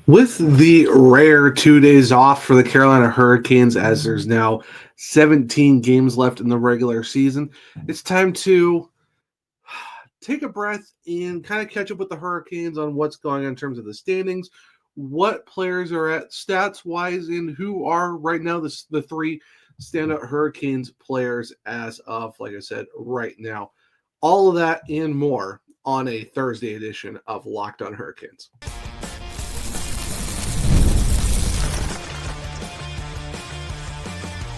With the rare 2 days off for the Carolina Hurricanes, as there's now 17 games left in the regular season, it's time to take a breath and kind of catch up with the Hurricanes on what's going on in terms of the standings, what players are at stats wise, and who are right now the three standout Hurricanes players as of, like I said, right now. All of that and more on a Thursday edition of Locked On Hurricanes.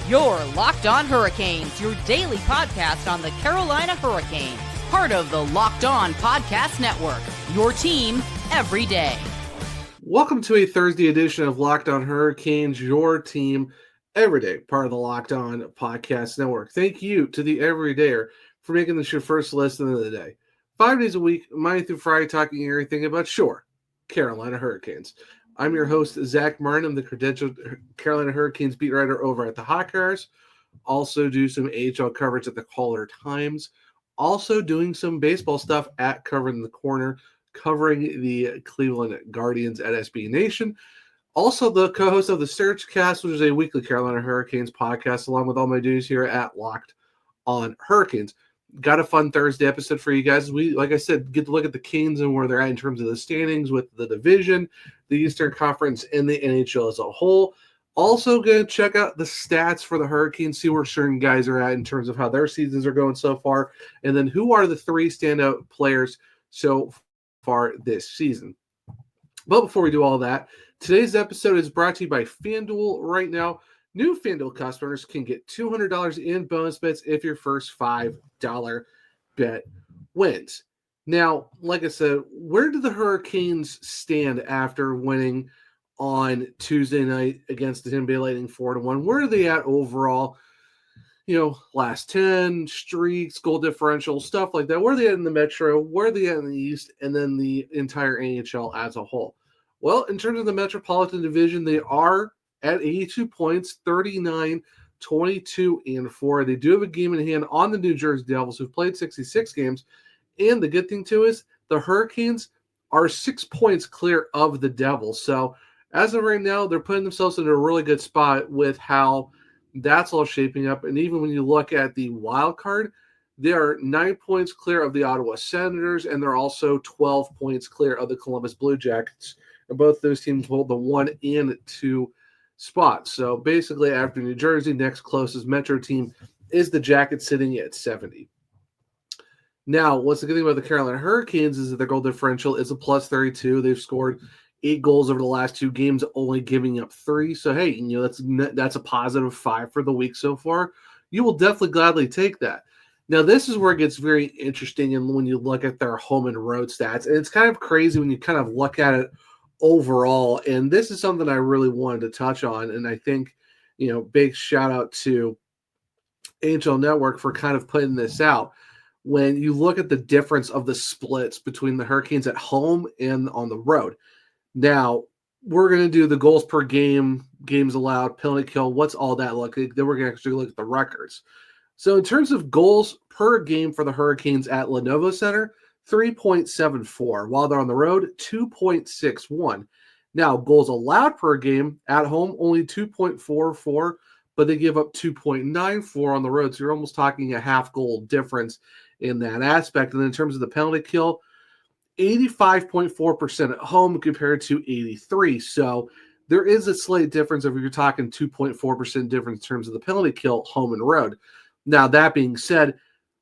Your Locked On Hurricanes, your daily podcast on the Carolina Hurricanes. Part of the Locked On Podcast Network, your team every day. Welcome to a Thursday edition of Locked On Hurricanes, your team every day, part of the Locked On Podcast Network. Thank you to the Everydayer for making this your first listen of the day. 5 days a week, Monday through Friday, talking everything about, Carolina Hurricanes. I'm your host, Zach Martin. I'm the credentialed Carolina Hurricanes beat writer over at the Hawkeyes. Also do some AHL coverage at the Caller Times. Also doing some baseball stuff at Covering the Corner, covering the Cleveland Guardians at SB Nation. Also the co-host of the Searchcast, which is a weekly Carolina Hurricanes podcast, along with all my duties here at Locked On Hurricanes. Got a fun Thursday episode for you guys. We, like I said, get to look at the Canes and where they're at in terms of the standings with the division, the Eastern Conference, and the NHL as a whole. Also going to check out the stats for the Hurricanes, see where certain guys are at in terms of how their seasons are going so far, and then who are the three standout players so far this season. But before we do all that, today's episode is brought to you by FanDuel. Right now, new FanDuel customers can get $200 in bonus bets if your first $5 bet wins. Now, like I said, where do the Hurricanes stand after winning on Tuesday night against the Tampa Bay Lightning 4-1? Where are they at overall? Last 10, streaks, goal differential, stuff like that. Where are they at in the Metro? Where are they at in the East? And then the entire NHL as a whole. Well, in terms of the Metropolitan Division, they are at 82 points, 39, 22, and 4. They do have a game in hand on the New Jersey Devils, who've played 66 games. And the good thing, too, is the Hurricanes are 6 points clear of the Devils. So as of right now, they're putting themselves in a really good spot with how that's all shaping up. And even when you look at the wild card, they are 9 points clear of the Ottawa Senators, and they're also 12 points clear of the Columbus Blue Jackets. And both those teams hold the 1 and 2 spots. So basically, after New Jersey, next closest Metro team is the Jackets, sitting at 70. Now, what's the good thing about the Carolina Hurricanes is that their goal differential is a plus 32. They've scored 8 goals over the last 2 games, only giving up 3. So, hey, that's a positive 5 for the week so far. You will definitely gladly take that. Now, this is where it gets very interesting, and when you look at their home and road stats, and it's kind of crazy when you kind of look at it overall, and this is something I really wanted to touch on, and I think, big shout out to NHL Network for kind of putting this out. When you look at the difference of the splits between the Hurricanes at home and on the road. Now, we're going to do the goals per game, games allowed, penalty kill, what's all that look like? Then we're going to actually look at the records. So in terms of goals per game for the Hurricanes at Lenovo Center, 3.74. While they're on the road, 2.61. Now, goals allowed per game at home, only 2.44, but they give up 2.94 on the road. So you're almost talking a half goal difference in that aspect. And then in terms of the penalty kill, 85.4% at home compared to 83. So there is a slight difference if you're talking 2.4% difference in terms of the penalty kill, home and road. Now, that being said,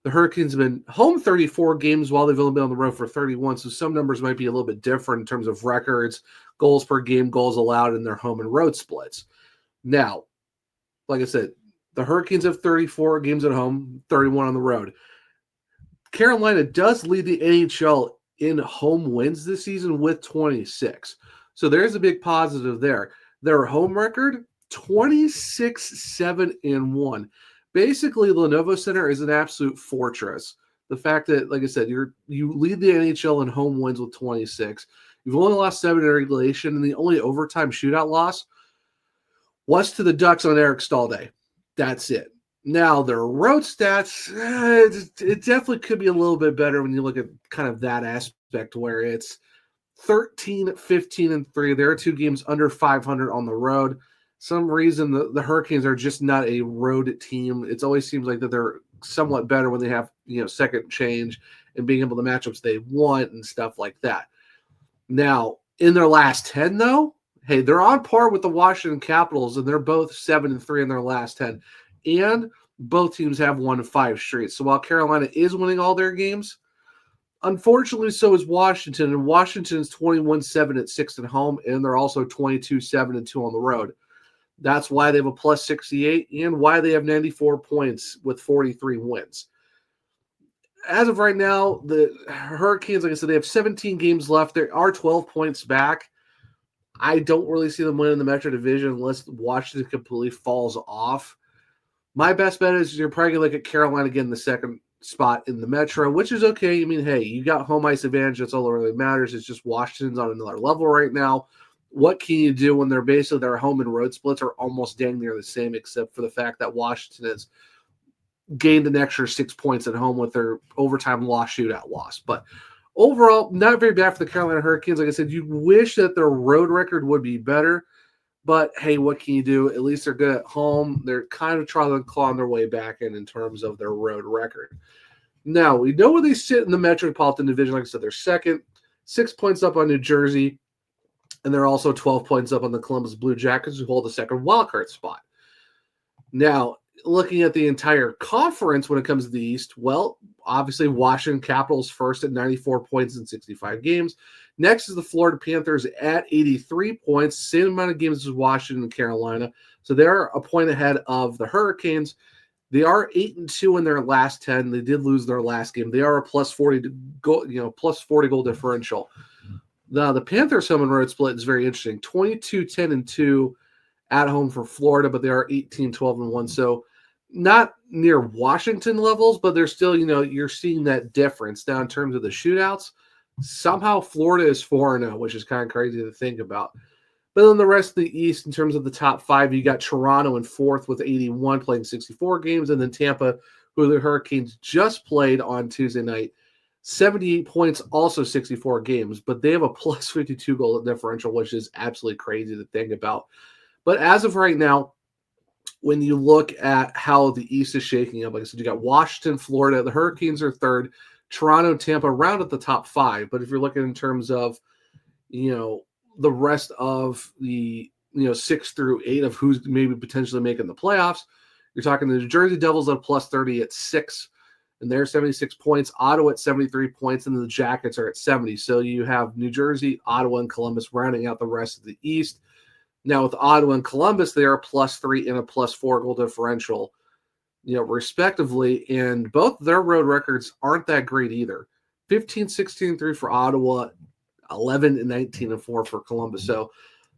the Hurricanes have been home 34 games while they've only been on the road for 31, so some numbers might be a little bit different in terms of records, goals per game, goals allowed in their home and road splits. Now, like I said, the Hurricanes have 34 games at home, 31 on the road. Carolina does lead the NHL in home wins this season with 26. So there's a big positive there. Their home record, 26-7-1. Basically, Lenovo Center is an absolute fortress. The fact that, like I said, you lead the NHL in home wins with 26. You've only lost 7 in regulation, and the only overtime shootout loss was to the Ducks on Eric Stahl Day. That's it. Now, their road stats, it definitely could be a little bit better when you look at kind of that aspect where it's 13, 15, and 3. There are 2 games under 500 on the road. Some reason the Hurricanes are just not a road team. It always seems like that they're somewhat better when they have, second change and being able to matchups they want and stuff like that. Now, in their last 10, though, hey, they're on par with the Washington Capitals, and they're both 7-3 in their last 10. And both teams have won 5 straight. So while Carolina is winning all their games, unfortunately, so is Washington, and Washington's 21-7 at 6 at home, and they're also 22-7 and 2 on the road. That's why they have a plus 68 and why they have 94 points with 43 wins. As of right now, the Hurricanes, like I said, they have 17 games left. They are 12 points back. I don't really see them winning the Metro Division unless Washington completely falls off. My best bet is you're probably going to look at Carolina getting the second spot in the Metro, which is okay. I mean, hey, you got home ice advantage. That's all that really matters. It's just Washington's on another level right now. What can you do when their home and road splits are almost dang near the same, except for the fact that Washington has gained an extra 6 points at home with their overtime shootout loss. But overall, not very bad for the Carolina Hurricanes. Like I said, you wish that their road record would be better. But, hey, what can you do? At least they're good at home. They're kind of trying to claw their way back in terms of their road record. Now, we know where they sit in the Metropolitan Division. Like I said, they're second, 6 points up on New Jersey, and they're also 12 points up on the Columbus Blue Jackets, who hold the second wildcard spot. Now, looking at the entire conference when it comes to the East, well, obviously Washington Capitals first at 94 points in 65 games. Next is the Florida Panthers at 83 points, same amount of games as Washington and Carolina. So they're a point ahead of the Hurricanes. They are 8-2 in their last 10. They did lose their last game. They are a plus 40 goal differential. Now, the Panthers home and road split is very interesting. 22-10-2 at home for Florida, but they are 18-12-1. So not near Washington levels, but they're still, you're seeing that difference. Now, in terms of the shootouts, somehow Florida is 4-0, which is kind of crazy to think about. But then the rest of the East, in terms of the top 5, you got Toronto in 4th with 81, playing 64 games, and then Tampa, who the Hurricanes just played on Tuesday night, 78 points, also 64 games, but they have a plus 52 goal differential, which is absolutely crazy to think about. But as of right now, when you look at how the East is shaking up, like I said, you got Washington, Florida, the Hurricanes are 3rd, Toronto, Tampa, round at the top 5. But if you're looking in terms of, the rest of the, 6 through 8 of who's maybe potentially making the playoffs, you're talking the New Jersey Devils at plus 30 at 6, and they're 76 points, Ottawa at 73 points, and the Jackets are at 70. So you have New Jersey, Ottawa, and Columbus rounding out the rest of the East. Now, with Ottawa and Columbus, they are a plus 3 and a plus 4 goal differential, respectively. And both their road records aren't that great either. 15-16-3 for Ottawa, 11-19-4 for Columbus. So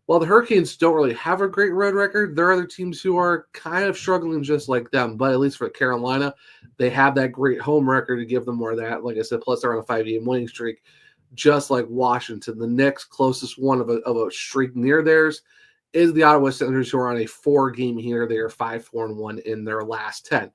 while the Hurricanes don't really have a great road record, there are other teams who are kind of struggling just like them. But at least for Carolina, they have that great home record to give them more of that. Like I said, plus they're on a 5-game winning streak, just like Washington. The next closest one of a streak near theirs is the Ottawa Senators, who are on a 4-game heater. They are 5-4-1 in their last 10.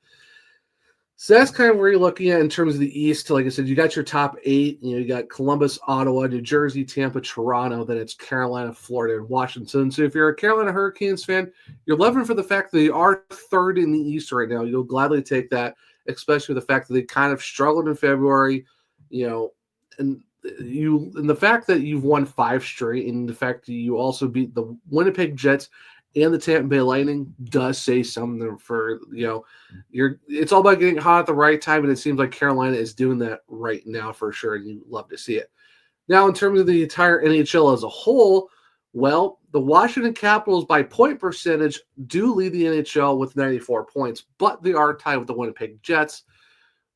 So that's kind of where you're looking at in terms of the East. Like I said, you got your top 8. You got Columbus, Ottawa, New Jersey, Tampa, Toronto. Then it's Carolina, Florida, and Washington. So if you're a Carolina Hurricanes fan, you're loving for the fact that they are 3rd in the East right now. You'll gladly take that, especially the fact that they kind of struggled in February, and the fact that you've won 5 straight, and the fact that you also beat the Winnipeg Jets and the Tampa Bay Lightning does say something for, it's all about getting hot at the right time, and it seems like Carolina is doing that right now for sure, and you love to see it. Now, in terms of the entire NHL as a whole, well, the Washington Capitals by point percentage do lead the NHL with 94 points, but they are tied with the Winnipeg Jets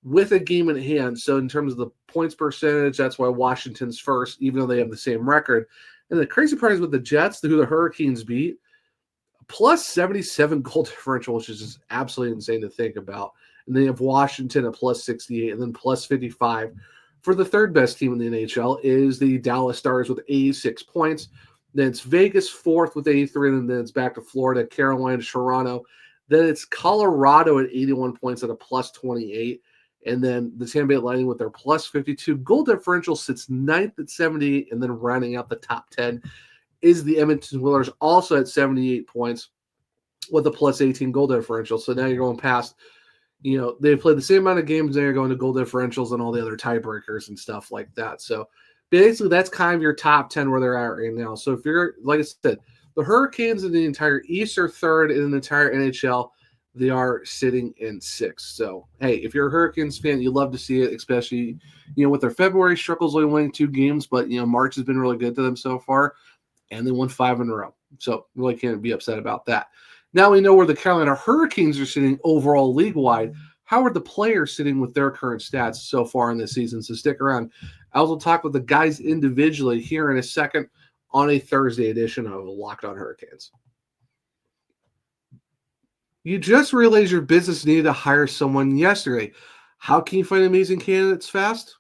with a game in hand. So in terms of the points percentage, that's why Washington's first, even though they have the same record. And the crazy part is with the Jets, who the Hurricanes beat, plus 77 goal differential, which is just absolutely insane to think about. And then you have Washington at plus 68, and then plus 55. For the 3rd best team in the NHL is the Dallas Stars with 86 points. Then it's Vegas 4th with 83, and then it's back to Florida, Carolina, Toronto. Then it's Colorado at 81 points at a plus 28. And then the Tampa Bay Lightning with their plus 52 goal differential sits ninth at 78, and then rounding out the top 10 is the Edmonton Oilers, also at 78 points with a plus 18 goal differential. So now you're going past, they played the same amount of games, now you're going to goal differentials and all the other tiebreakers and stuff like that. So basically that's kind of your top 10 where they're at right now. So if you're, like I said, the Hurricanes in the entire East are third in the entire NHL. They are sitting in sixth. So, hey, if you're a Hurricanes fan, you love to see it, especially, with their February struggles, only winning 2 games, but, March has been really good to them so far, and they won 5 in a row. So, really can't be upset about that. Now we know where the Carolina Hurricanes are sitting overall league-wide. How are the players sitting with their current stats so far in this season? So stick around. I will talk with the guys individually here in a second on a Thursday edition of Locked On Hurricanes. You just realized your business needed to hire someone yesterday. How can you find amazing candidates fast?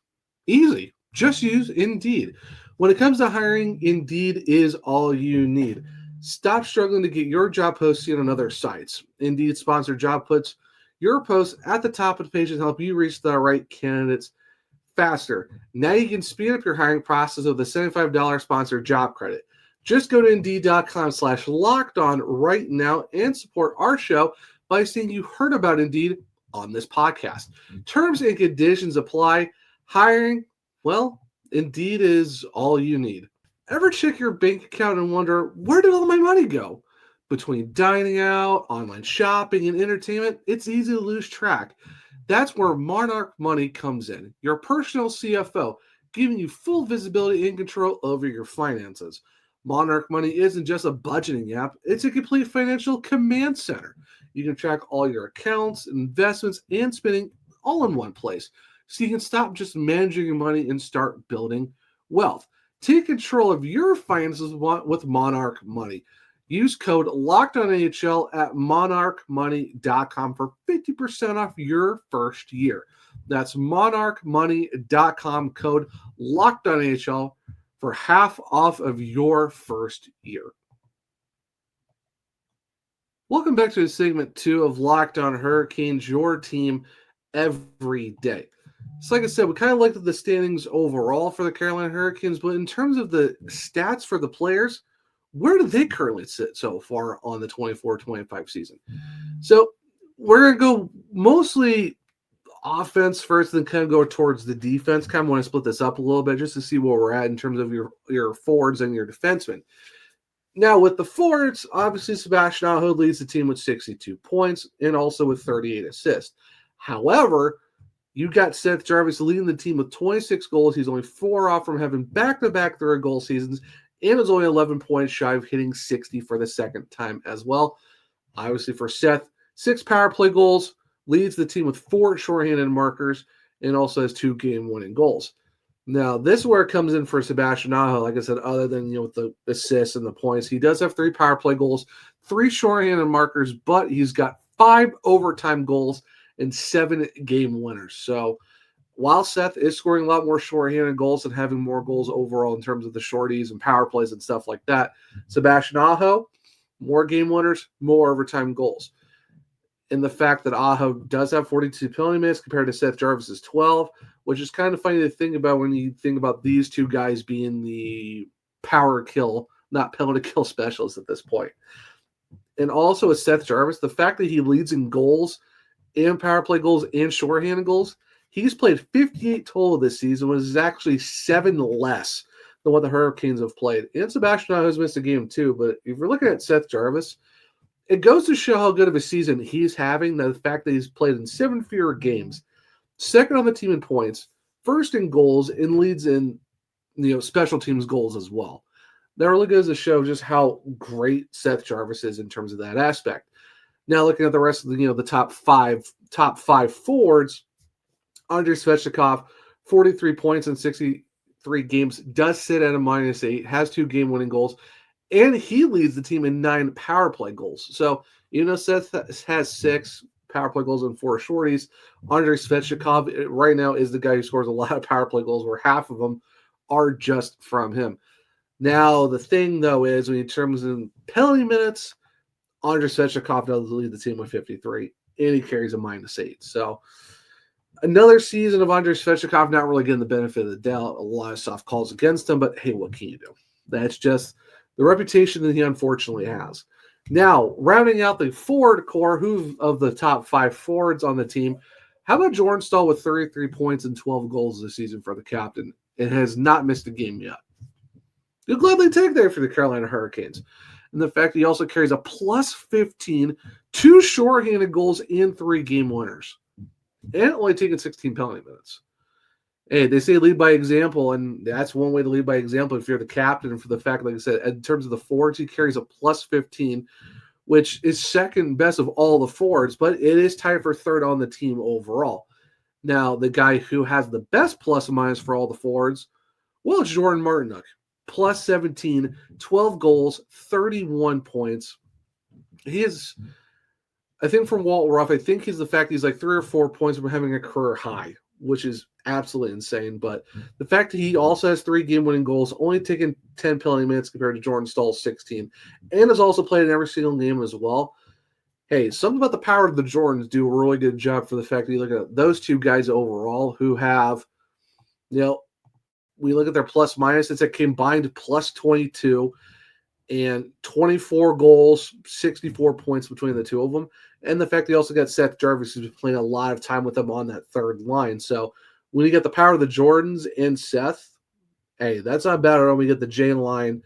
Easy. Just use Indeed. When it comes to hiring, Indeed is all you need. Stop struggling to get your job posted on other sites. Indeed sponsored job puts your post at the top of the page and help you reach the right candidates faster. Now you can speed up your hiring process with a $75 sponsored job credit. Just go to Indeed.com/lockedon right now and support our show by saying you heard about Indeed on this podcast. Terms and conditions apply. Hiring, well, Indeed is all you need. Ever check your bank account and wonder, where did all my money go? Between dining out, online shopping, and entertainment, it's easy to lose track. That's where Monarch Money comes in, your personal CFO, giving you full visibility and control over your finances. Monarch Money isn't just a budgeting app, it's a complete financial command center. You can track all your accounts, investments, and spending all in one place, so you can stop just managing your money and start building wealth. Take control of your finances with Monarch Money. Use code LOCKEDONNHL at monarchmoney.com for 50% off your first year. That's monarchmoney.com, code LOCKEDONNHL for half off of your first year. Welcome back to segment 2 of Locked On Hurricanes, your team every day. So like I said, we kind of looked at the standings overall for the Carolina Hurricanes, but in terms of the stats for the players, where do they currently sit so far on the 24-25 season? So we're going to go mostly offense first, then kind of go towards the defense. Kind of want to split this up a little bit just to see where we're at in terms of your forwards and your defensemen. Now, with the forwards, obviously Sebastian Aho leads the team with 62 points and also with 38 assists. However, you got Seth Jarvis leading the team with 26 goals. He's only 4 off from having back-to-back 30-goal seasons and is only 11 points shy of hitting 60 for the second time as well. Obviously for Seth, 6 power play goals, leads the team with 4 shorthanded markers, and also has 2 game-winning goals. Now, this is where it comes in for Sebastian Aho. Like I said, other than with the assists and the points, he does have 3 power play goals, 3 shorthanded markers, but he's got 5 overtime goals and 7 game winners. So while Seth is scoring a lot more shorthanded goals and having more goals overall in terms of the shorties and power plays and stuff like that, Sebastian Aho, more game winners, more overtime goals. And the fact that Aho does have 42 penalty minutes compared to Seth Jarvis's 12, which is kind of funny to think about when you think about these two guys being the power kill, not penalty kill specialists at this point. And also with Seth Jarvis, the fact that he leads in goals and power play goals and shorthanded goals, he's played 58 total this season, which is actually 7 less than what the Hurricanes have played. And Sebastian Aho has missed a game too, but if you're looking at Seth Jarvis, it goes to show how good of a season he's having, the fact that he's played in 7 fewer games, second on the team in points, first in goals, and leads in special teams goals as well. That really goes to show just how great Seth Jarvis is in terms of that aspect. Now looking at the rest of the top five forwards, Andrei Svechnikov, 43 points in 63 games, does sit at a -8, has 2 game-winning goals, and he leads the team in 9 power play goals. So, Seth has 6 power play goals and 4 shorties. Andrei Svechnikov right now is the guy who scores a lot of power play goals, where half of them are just from him. Now, the thing, though, is when in terms of penalty minutes, Andrei Svechnikov does lead the team with 53, and he carries a -8. So, Another season of Andrei Svechnikov not really getting the benefit of the doubt. A lot of soft calls against him, but hey, what can you do? That's just the reputation that he unfortunately has. Now, rounding out the forward core, who of the top 5 forwards on the team, how about Jordan Staal with 33 points and 12 goals this season for the captain and has not missed a game yet? You'll gladly take there for the Carolina Hurricanes. And the fact that he also carries a plus 15, 2 shorthanded goals, and 3 game winners. And only taking 16 penalty minutes. Hey, they say lead by example, and that's one way to lead by example if you're the captain. And for the fact, like I said, in terms of the forwards, he carries a plus 15, which is second best of all the forwards, but it is tied for third on the team overall. Now, the guy who has the best plus and minus for all the forwards, well, it's Jordan Martinook. Plus 17, 12 goals, 31 points. He is, I think from Walt Ruff, I think he's the fact he's like 3 or 4 points from having a career high, which is absolutely insane. But the fact that he also has 3 game-winning goals, only taken 10 penalty minutes compared to Jordan Stahl's 16, and has also played in every single game as well. Hey, something about the power of the Jordans do a really good job for the fact that you look at those two guys overall who have, we look at their plus minus, it's a combined plus 22 and 24 goals, 64 points between the two of them. And the fact they also got Seth Jarvis, who's been playing a lot of time with them on that third line. So when you get the power of the Jordans and Seth, hey, that's not bad at all. We get the Jane line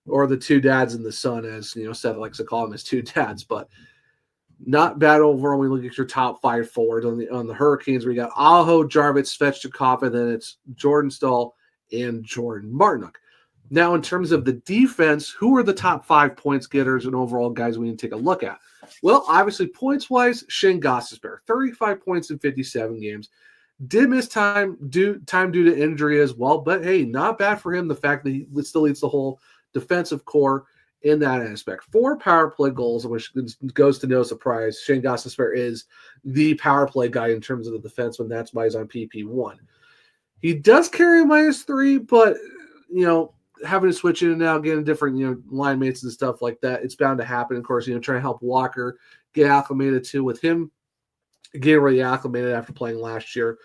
or the two dads and the son, as Seth likes to call them as two dads, but not bad overall. When we look at your top 5 forwards on the Hurricanes, where you got Aho, Jarvis, Svechnikov, and then it's Jordan Staal and Jordan Martinook. Now, in terms of the defense, who are the top 5 points getters and overall guys we need to take a look at? Well, obviously, points-wise, Shane Gostisbehere, 35 points in 57 games. Did miss time due to injury as well, but hey, not bad for him. The fact that he still leads the whole defensive core in that aspect. 4 power play goals, which goes to no surprise. Shane Gostisbehere is the power play guy in terms of the defenseman. That's why he's on PP1. He does carry a -3, but, having to switch in and out, getting different, line mates and stuff like that, it's bound to happen. Of course, trying to help Walker get acclimated too, with him getting really acclimated after playing last year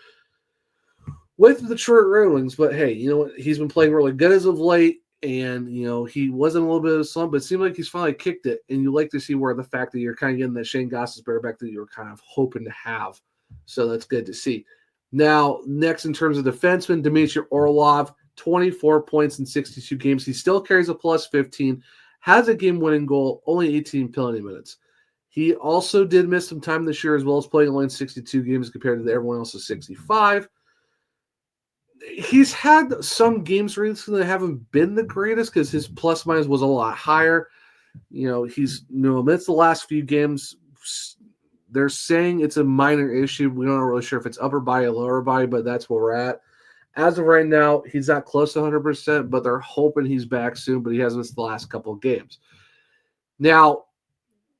with the Detroit Red Wings. But hey, he's been playing really good as of late, and, he wasn't a little bit of a slump, but it seemed like he's finally kicked it. And you like to see where the fact that you're kind of getting that Shane Gostisbehere back that you were kind of hoping to have. So that's good to see. Now, next in terms of defensemen, Dmitry Orlov, 24 points in 62 games. He still carries a plus 15, has a game-winning goal, only 18 penalty minutes. He also did miss some time this year as well as playing only in 62 games compared to everyone else's 65. He's had some games recently that haven't been the greatest because his plus minus was a lot higher. He's amidst the last few games, they're saying it's a minor issue. We're not really sure if it's upper body or lower body, but that's where we're at. As of right now, he's not close to 100%, but they're hoping he's back soon, but he has missed the last couple of games. Now,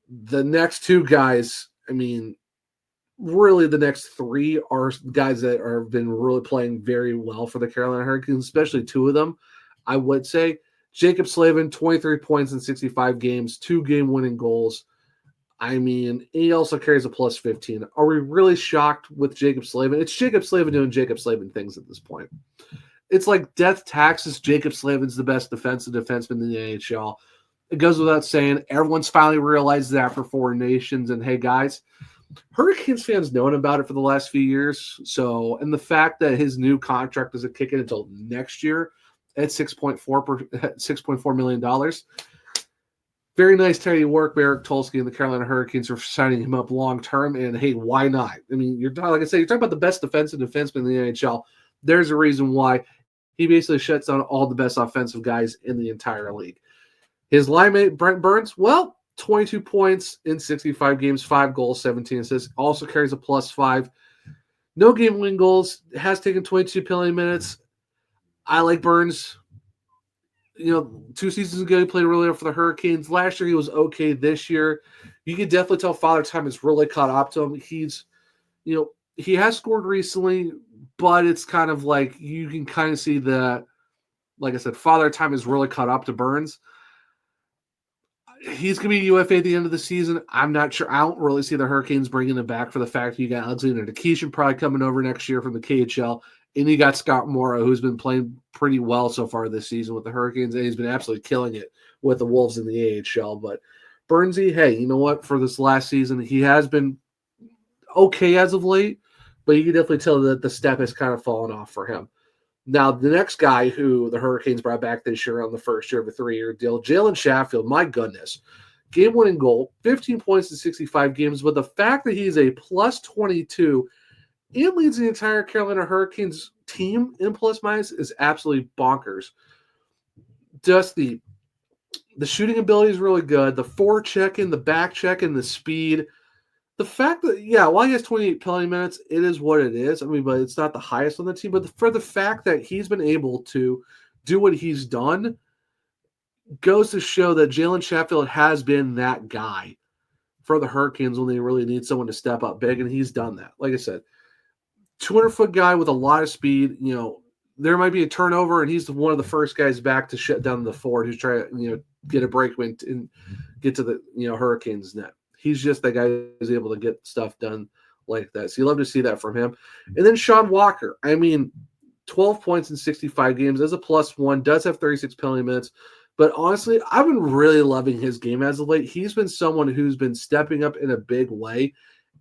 the next 2 guys, really the next 3 are guys that have been really playing very well for the Carolina Hurricanes, especially 2 of them. I would say Jacob Slavin, 23 points in 65 games, 2 game-winning goals. He also carries a plus 15. Are we really shocked with Jacob Slavin? It's Jacob Slavin doing Jacob Slavin things at this point. It's like death taxes. Jacob Slavin's the best defensive defenseman in the NHL. It goes without saying. Everyone's finally realized that for 4 nations. And hey, guys, Hurricanes fans known about it for the last few years. So, and the fact that his new contract doesn't kick in until next year at $6.4 million. Very nice, tidy work by Eric Tulsky and the Carolina Hurricanes for signing him up long term. And hey, why not? You're like I said, you're talking about the best defensive defenseman in the NHL. There's a reason why he basically shuts down all the best offensive guys in the entire league. His line mate, Brent Burns, 22 points in 65 games, 5 goals, 17 assists. Also carries a plus 5. No game-winning goals. Has taken 22 penalty minutes. I like Burns. 2 seasons ago, he played really well for the Hurricanes. Last year, he was okay. This year, you can definitely tell Father Time has really caught up to him. He's, he has scored recently, but it's kind of like you can kind of see that, like I said, Father Time has really caught up to Burns. He's going to be UFA at the end of the season. I'm not sure. I don't really see the Hurricanes bringing him back for the fact that you got Alexander Nikishin probably coming over next year from the KHL. And you got Scott Morrow, who's been playing pretty well so far this season with the Hurricanes. And he's been absolutely killing it with the Wolves in the AHL. But Bernsey, hey, you know what? For this last season, he has been okay as of late. But you can definitely tell that the step has kind of fallen off for him. Now, the next guy who the Hurricanes brought back this year on the first year of a 3-year deal, Jalen Sheffield, my goodness. Game-winning goal, 15 points in 65 games, but the fact that he's a plus 22 and leads the entire Carolina Hurricanes team in plus-minus is absolutely bonkers. Just the shooting ability is really good. The forecheck-in, the back-check-in, the speed. The fact that, while he has 28 penalty minutes, it is what it is. I mean, but it's not the highest on the team. But for the fact that he's been able to do what he's done goes to show that Jalen Sheffield has been that guy for the Hurricanes when they really need someone to step up big, and he's done that. Like I said, 200-foot guy with a lot of speed. There might be a turnover, and he's one of the first guys back to shut down the forward who's trying to, get a breakaway and get to the, Hurricanes net. He's just that guy who's able to get stuff done like that. So you love to see that from him. And then Sean Walker. I mean, 12 points in 65 games as a +1, does have 36 penalty minutes. But honestly, I've been really loving his game as of late. He's been someone who's been stepping up in a big way,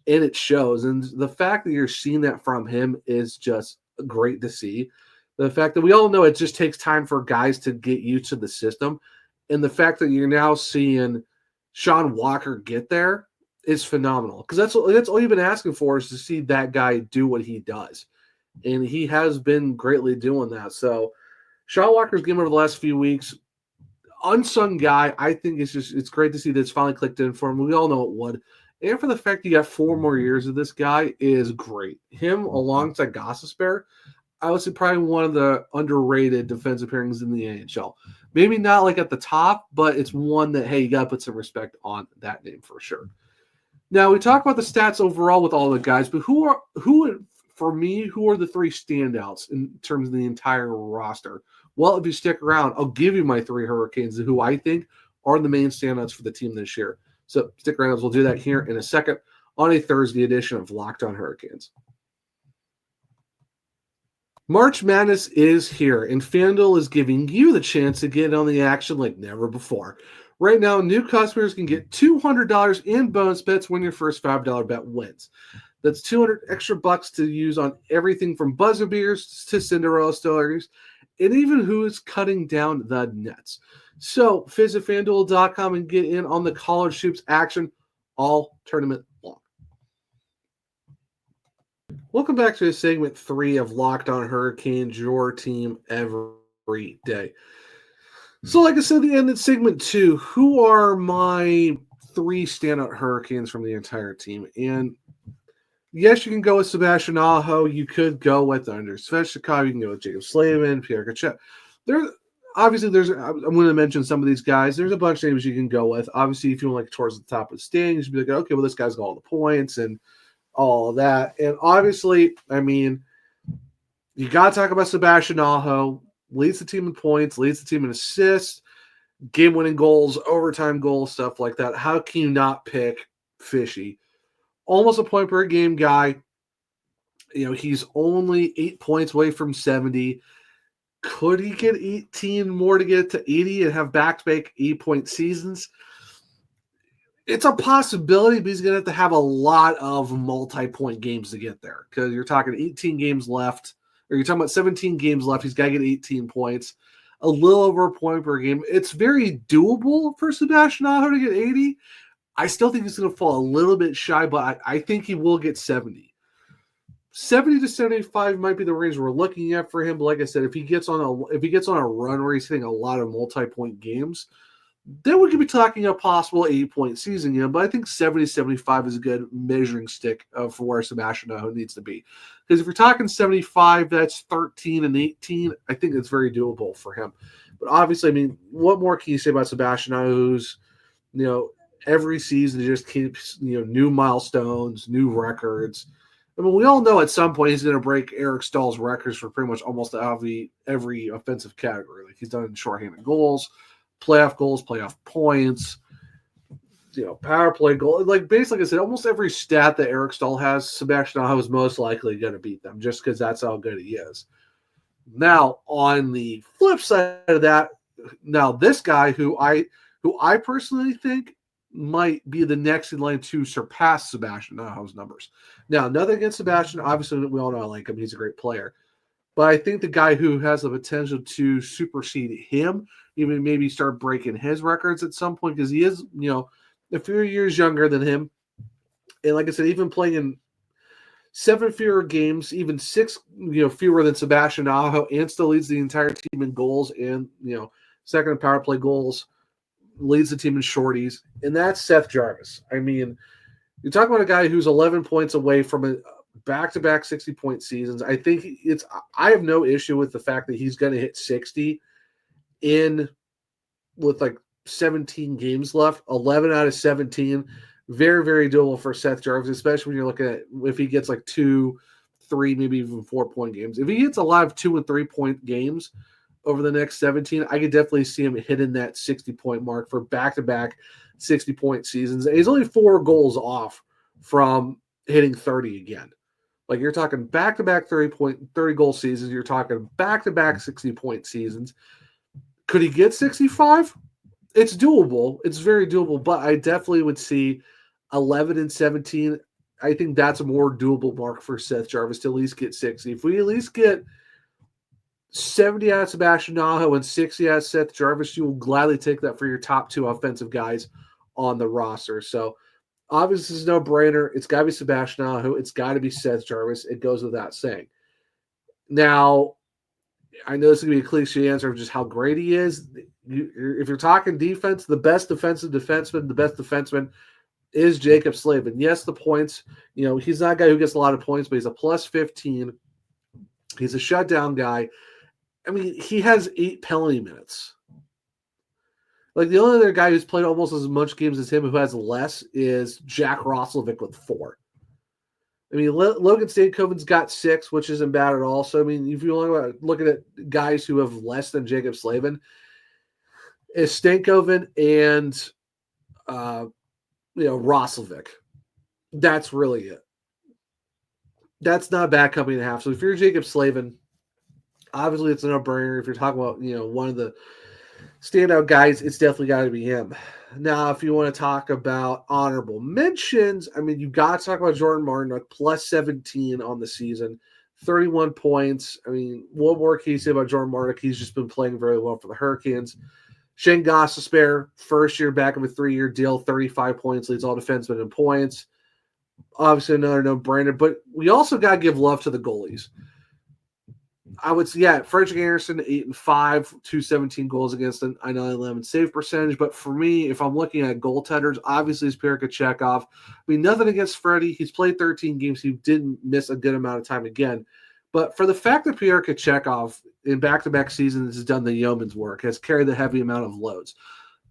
and it shows. And the fact that you're seeing that from him is just great to see. The fact that we all know it just takes time for guys to get used to the system. And the fact that you're now seeing Sean Walker get there is phenomenal, because that's all you've been asking for, is to see that guy do what he does, and he has been greatly doing that. So Sean Walker's game over the last few weeks, unsung guy. I think it's great to see that it's finally clicked in for him. We all know it would, and for the fact you got 4 more years of this guy is great. Him alongside Gossespierre, I would say probably one of the underrated defensive pairings in the NHL. Maybe not like at the top, but it's one that, hey, you got to put some respect on that name for sure. Now, we talk about the stats overall with all the guys, but who are the 3 standouts in terms of the entire roster? Well, if you stick around, I'll give you my 3 Hurricanes who I think are the main standouts for the team this year. So stick around as we'll do that here in a second on a Thursday edition of Locked On Hurricanes. March Madness is here, and FanDuel is giving you the chance to get on the action like never before. Right now, new customers can get $200 in bonus bets when your first $5 bet wins. That's $200 extra bucks to use on everything from buzzer beaters to Cinderella stories, and even who is cutting down the nets. So visit FanDuel.com and get in on the college hoops action all tournament long. Welcome back to segment 3 of Locked On Hurricanes, your team every day. So like I said at the end of segment 2, who are my 3 standout Hurricanes from the entire team? And yes, you can go with Sebastian Aho. You could go with Anders Svechnikov. You can go with Jacob Slavin, Pierre Kachuk. I'm going to mention some of these guys. There's a bunch of names you can go with. Obviously, if you want towards the top of the standings, you'd be like, okay, well, this guy's got all the points and all of that. And obviously, I mean, you got to talk about Sebastian Aho. Leads the team in points, leads the team in assists, game-winning goals, overtime goals, stuff like that. How can you not pick Fishy? Almost a point per game guy. He's only 8 points away from 70. Could he get 18 more to get to 80 and have back-to-back 8-point seasons? It's a possibility, but he's going to have a lot of multi-point games to get there, because you're talking 18 games left, or you're talking about 17 games left. He's got to get 18 points, a little over a point per game. It's very doable for Sebastian Aho to get 80. I still think he's going to fall a little bit shy, but I think he will get 70. 70 to 75 might be the range we're looking at for him. But like I said, if he gets on a run where he's hitting a lot of multi-point games, then we could be talking a possible 8-point season, but I think 70-75 is a good measuring stick for where Sebastian Aho needs to be. Because if you're talking 75, that's 13 and 18. I think it's very doable for him. But obviously, I mean, what more can you say about Sebastian Aho, who's, every season he just keeps, new milestones, new records. I mean, we all know at some point he's going to break Eric Stahl's records for pretty much almost every offensive category. Like he's done shorthanded goals, playoff points. power play goal. Like basically, I said, almost every stat that Eric Stahl has, Sebastian Aho is most likely going to beat them, just because that's how good he is. Now, on the flip side of that, now this guy who I personally think might be the next in line to surpass Sebastian Aho's numbers. Now, nothing against Sebastian. Obviously, we all know I like him. He's a great player. But I think the guy who has the potential to supersede him, even maybe start breaking his records at some point, because he is, a few years younger than him. And like I said, even playing in 7 fewer games, even 6, fewer than Sebastian Aho, and still leads the entire team in goals and, second in power play goals, leads the team in shorties. And that's Seth Jarvis. I mean, you're talking about a guy who's 11 points away from a back-to-back 60-point seasons. I think I have no issue with the fact that he's going to hit 60 with like 17 games left, 11 out of 17. Very, very doable for Seth Jarvis, especially when you're looking at if he gets like 2, 3, maybe even 4-point games. If he gets a lot of 2 and 3-point games over the next 17, I could definitely see him hitting that 60-point mark for back-to-back 60-point seasons. He's only 4 goals off from hitting 30 again. Like you're talking back-to-back 30-goal seasons. You're talking back-to-back 60-point seasons. Could he get 65? It's doable. It's very doable, but I definitely would see 11 and 17. I think that's a more doable mark for Seth Jarvis to at least get 60. If we at least get 70 out of Sebastian Aho and 60 out of Seth Jarvis, you will gladly take that for your top 2 offensive guys on the roster. So obviously, it's no brainer. It's got to be Sebastian Aho. It's got to be Seth Jarvis. It goes without saying. Now, I know this is going to be a cliche answer of just how great he is. If you're talking defense, the best defensive defenseman, the best defenseman is Jacob Slavin. Yes, the points, he's not a guy who gets a lot of points, but he's a plus 15. He's a shutdown guy. I mean, he has 8 penalty minutes. Like the only other guy who's played almost as much games as him who has less is Jack Roslovic with 4. I mean, Logan Stankoven's got 6, which isn't bad at all. So, I mean, if you want to look at guys who have less than Jacob Slavin, it's Stankoven and, Roslovic. That's really it. That's not a bad company to have. So if you're Jacob Slavin, obviously it's a no-brainer. If you're talking about, one of the standout guys, it's definitely got to be him. Now, if you want to talk about honorable mentions, I mean, you got to talk about Jordan Martin, plus 17 on the season, 31 points. I mean, what more can you say about Jordan Martin? He's just been playing very well for the Hurricanes. Shane Gostisbehere, first year back of a 3-year deal, 35 points, leads all defensemen in points. Obviously, another no-brainer, but we also got to give love to the goalies. I would say, Frederick Anderson, 8-5, 217 goals against an I-9-11 save percentage. But for me, if I'm looking at goaltenders, obviously it's Pyotr Kochetkov. I mean, nothing against Freddie. He's played 13 games. He didn't miss a good amount of time again. But for the fact that Pyotr Kochetkov in back-to-back seasons has done the yeoman's work, has carried the heavy amount of loads.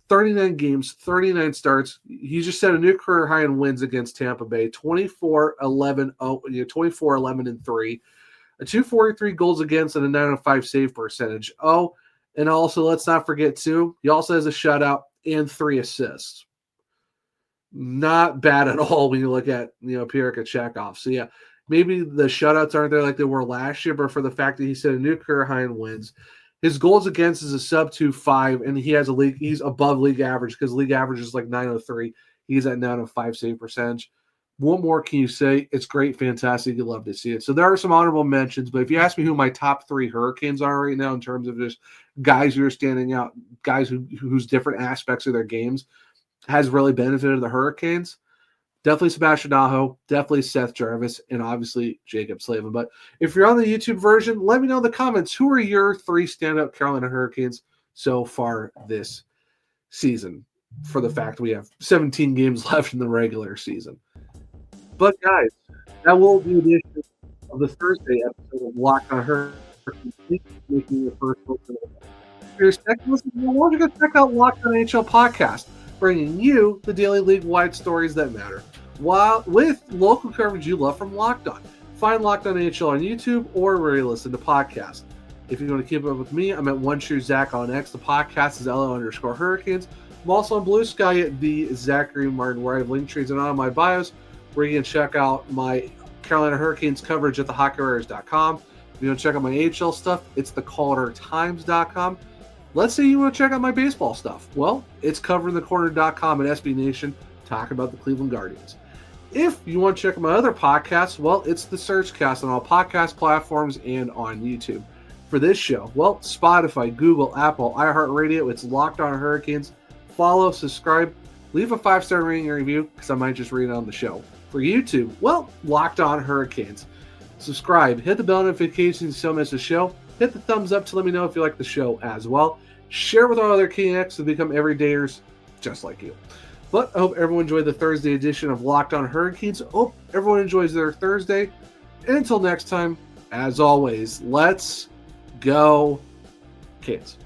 39 games, 39 starts. He just set a new career high in wins against Tampa Bay, 24-11, 24-11-3. A 243 goals against and a 905 save percentage. Oh, and also let's not forget too, he also has a shutout and 3 assists. Not bad at all when you look at Pyotr Kochetkov. So yeah, maybe the shutouts aren't there like they were last year, but for the fact that he set a new career high in wins, his goals against is a sub 2.5, and he has he's above league average because league average is like 903. He's at 905 save percentage. What more can you say? It's great, fantastic. You'd love to see it. So there are some honorable mentions, but if you ask me who my top 3 Hurricanes are right now in terms of just guys who are standing out, guys whose different aspects of their games has really benefited the Hurricanes, definitely Sebastian Aho, definitely Seth Jarvis, and obviously Jacob Slavin. But if you're on the YouTube version, let me know in the comments, who are your 3 standout Carolina Hurricanes so far this season, for the fact we have 17 games left in the regular season. But guys, that will be the edition of the Thursday episode of Locked on Hurricanes, making your first look at it. If you're a second listener, why don't you go check out Locked on NHL podcast, bringing you the daily league-wide stories that matter, while with local coverage you love from Locked On. Find Locked on NHL on YouTube or where you listen to podcasts. If you want to keep up with me, I'm at OneShoeZach on X. The podcast is LO_Hurricanes. I'm also on Blue Sky at the Zachary Martin, where I have link trees and on my bios, where you can check out my Carolina Hurricanes coverage at thehockeyriders.com. If you want to check out my AHL stuff, it's theCalderTimes.com. Let's say you want to check out my baseball stuff. Well, it's coveringthecorner.com and SB Nation, talking about the Cleveland Guardians. If you want to check out my other podcasts, well, it's the Searchcast on all podcast platforms and on YouTube. For this show, well, Spotify, Google, Apple, iHeartRadio, it's Locked On Hurricanes. Follow, subscribe, leave a 5-star rating and review, because I might just read it on the show. For YouTube, well, Locked On Hurricanes. Subscribe, hit the bell notifications so you don't miss a show. Hit the thumbs up to let me know if you like the show as well. Share with our other KNX to become everydayers just like you. But I hope everyone enjoyed the Thursday edition of Locked On Hurricanes. Hope everyone enjoys their Thursday. And until next time, as always, let's go Canes.